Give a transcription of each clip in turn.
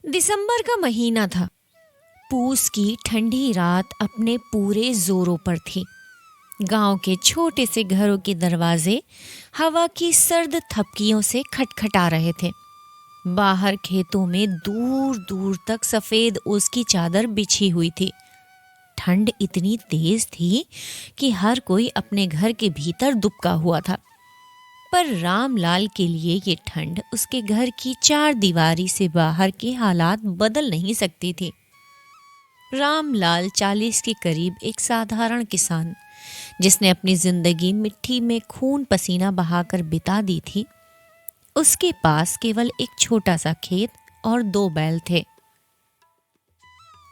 दिसंबर का महीना था। पूस की ठंडी रात अपने पूरे जोरों पर थी। गांव के छोटे से घरों के दरवाजे हवा की सर्द थपकियों से खटखटा रहे थे। बाहर खेतों में दूर दूर तक सफेद ओस की चादर बिछी हुई थी। ठंड इतनी तेज थी कि हर कोई अपने घर के भीतर दुबका हुआ था। पर रामलाल के लिए ये ठंड उसके घर की चार दीवारी से बाहर के हालात बदल नहीं सकती थी। रामलाल 40 के करीब एक साधारण किसान, जिसने अपनी जिंदगी मिट्टी में खून पसीना बहाकर बिता दी थी, उसके पास केवल एक छोटा सा खेत और 2 बैल थे,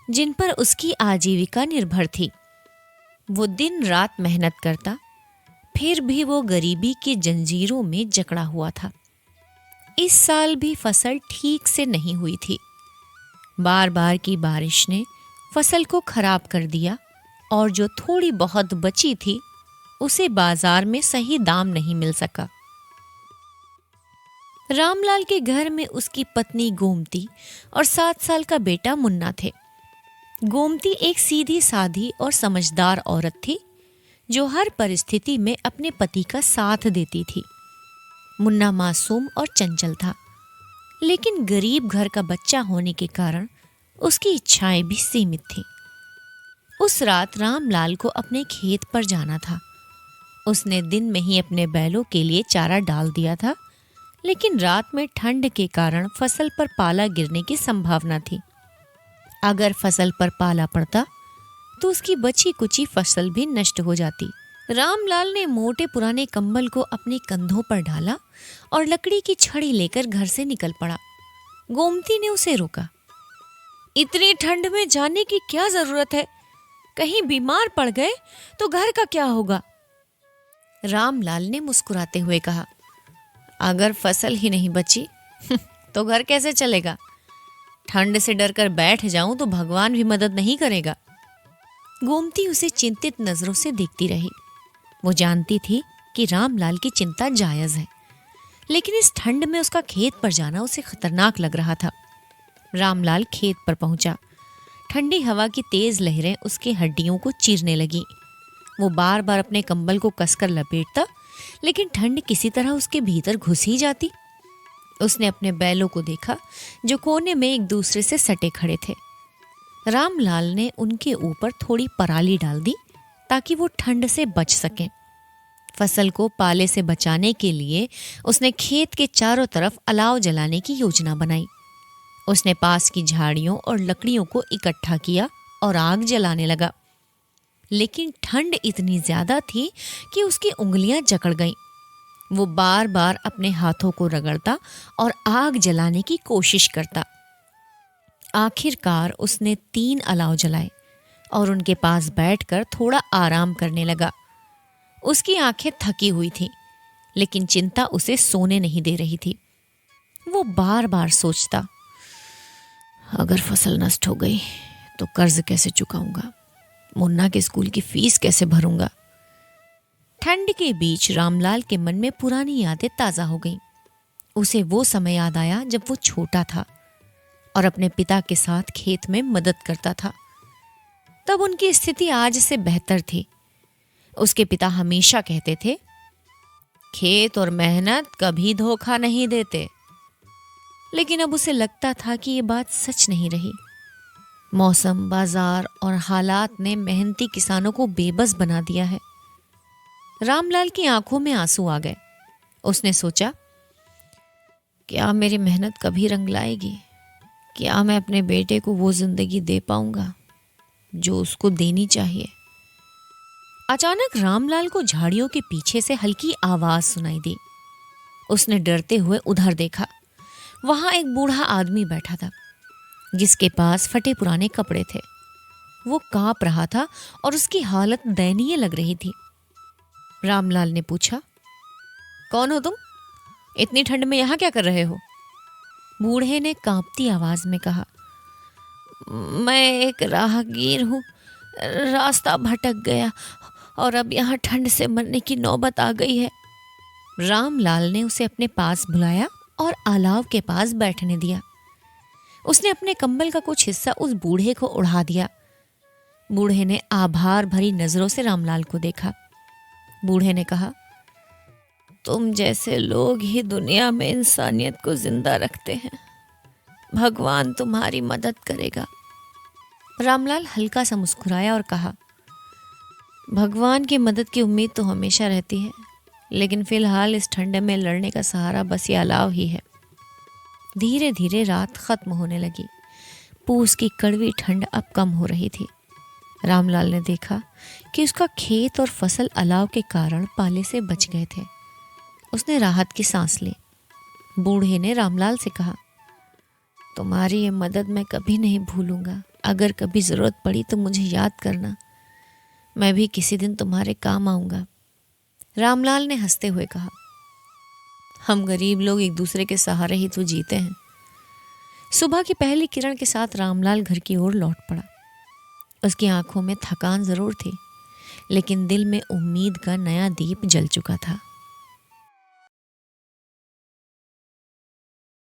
जिन पर उसकी आजीविका निर्भर थी। वो दिन रात मेहनत करता, फिर भी वो गरीबी की जंजीरों में जकड़ा हुआ था। इस साल भी फसल ठीक से नहीं हुई थी। बार बार की बारिश ने फसल को खराब कर दिया और जो थोड़ी बहुत बची थी उसे बाजार में सही दाम नहीं मिल सका। रामलाल के घर में उसकी पत्नी गोमती और 7 साल का बेटा मुन्ना थे। गोमती एक सीधी साधी और समझदार औरत थी, जो हर परिस्थिति में अपने पति का साथ देती थी। मुन्ना मासूम और चंचल था, लेकिन गरीब घर का बच्चा होने के कारण उसकी इच्छाएं भी सीमित थीं। उस रात रामलाल को अपने खेत पर जाना था। उसने दिन में ही अपने बैलों के लिए चारा डाल दिया था, लेकिन रात में ठंड के कारण फसल पर पाला गिरने की संभावना थी। अगर फसल पर पाला पड़ता तो उसकी बची कुची फसल भी नष्ट हो जाती। रामलाल ने मोटे पुराने कंबल को अपने कंधों पर डाला और लकड़ी की छड़ी लेकर घर से निकल पड़ा। गोमती ने उसे रोका। इतनी ठंड में जाने की क्या जरूरत है? कहीं बीमार पड़ गए तो घर का क्या होगा? रामलाल ने मुस्कुराते हुए कहा, अगर फसल ही नहीं बची तो घर कैसे चलेगा? ठंड से डरकर बैठ जाऊं तो भगवान भी मदद नहीं करेगा। गोमती उसे चिंतित नजरों से देखती रही। वो जानती थी कि रामलाल की चिंता जायज है, लेकिन इस ठंड में उसका खेत पर जाना उसे खतरनाक लग रहा था। रामलाल खेत पर पहुंचा। ठंडी हवा की तेज लहरें उसके हड्डियों को चीरने लगी। वो बार बार अपने कंबल को कसकर लपेटता, लेकिन ठंड किसी तरह उसके भीतर घुस ही जाती। उसने अपने बैलों को देखा, जो कोने में एक दूसरे से सटे खड़े थे। रामलाल ने उनके ऊपर थोड़ी पराली डाल दी ताकि वो ठंड से बच सकें। फसल को पाले से बचाने के लिए उसने खेत के चारों तरफ अलाव जलाने की योजना बनाई। उसने पास की झाड़ियों और लकड़ियों को इकट्ठा किया और आग जलाने लगा, लेकिन ठंड इतनी ज्यादा थी कि उसकी उंगलियां जकड़ गईं। वो बार बार अपने हाथों को रगड़ता और आग जलाने की कोशिश करता। आखिरकार उसने 3 अलाव जलाए और उनके पास बैठकर थोड़ा आराम करने लगा। उसकी आंखें थकी हुई थीं, लेकिन चिंता उसे सोने नहीं दे रही थी। वो बार बार सोचता, अगर फसल नष्ट हो गई तो कर्ज कैसे चुकाऊंगा? मुन्ना के स्कूल की फीस कैसे भरूंगा? ठंड के बीच रामलाल के मन में पुरानी यादें ताजा हो गईं। उसे वो समय याद आया जब वो छोटा था और अपने पिता के साथ खेत में मदद करता था। तब उनकी स्थिति आज से बेहतर थी। उसके पिता हमेशा कहते थे, खेत और मेहनत कभी धोखा नहीं देते। लेकिन अब उसे लगता था कि ये बात सच नहीं रही। मौसम, बाजार और हालात ने मेहनती किसानों को बेबस बना दिया है। रामलाल की आंखों में आंसू आ गए। उसने सोचा, क्या मेरी मेहनत कभी रंग लाएगी? क्या मैं अपने बेटे को वो जिंदगी दे पाऊंगा जो उसको देनी चाहिए? अचानक रामलाल को झाड़ियों के पीछे से हल्की आवाज सुनाई दी। उसने डरते हुए उधर देखा। वहां एक बूढ़ा आदमी बैठा था, जिसके पास फटे पुराने कपड़े थे। वो कांप रहा था और उसकी हालत दयनीय लग रही थी। रामलाल ने पूछा, कौन हो तुम? इतनी ठंड में यहां क्या कर रहे हो? बूढ़े ने कांपती आवाज में कहा, मैं एक राहगीर हूं, रास्ता भटक गया और अब यहाँ ठंड से मरने की नौबत आ गई है। रामलाल ने उसे अपने पास बुलाया और अलाव के पास बैठने दिया। उसने अपने कंबल का कुछ हिस्सा उस बूढ़े को उड़ा दिया। बूढ़े ने आभार भरी नजरों से रामलाल को देखा। बूढ़े ने कहा, तुम जैसे लोग ही दुनिया में इंसानियत को जिंदा रखते हैं। भगवान तुम्हारी मदद करेगा। रामलाल हल्का सा मुस्कुराया और कहा, भगवान की मदद की उम्मीद तो हमेशा रहती है, लेकिन फिलहाल इस ठंडे में लड़ने का सहारा बस ये अलाव ही है। धीरे धीरे रात खत्म होने लगी। पूस की कड़वी ठंड अब कम हो रही थी। रामलाल ने देखा कि उसका खेत और फसल अलाव के कारण पाले से बच गए थे। उसने राहत की सांस ली। बूढ़े ने रामलाल से कहा, तुम्हारी ये मदद मैं कभी नहीं भूलूंगा। अगर कभी जरूरत पड़ी तो मुझे याद करना। मैं भी किसी दिन तुम्हारे काम आऊंगा। रामलाल ने हंसते हुए कहा, हम गरीब लोग एक दूसरे के सहारे ही तो जीते हैं। सुबह की पहली किरण के साथ रामलाल घर की ओर लौट पड़ा। उसकी आंखों में थकान जरूर थी, लेकिन दिल में उम्मीद का नया दीप जल चुका था।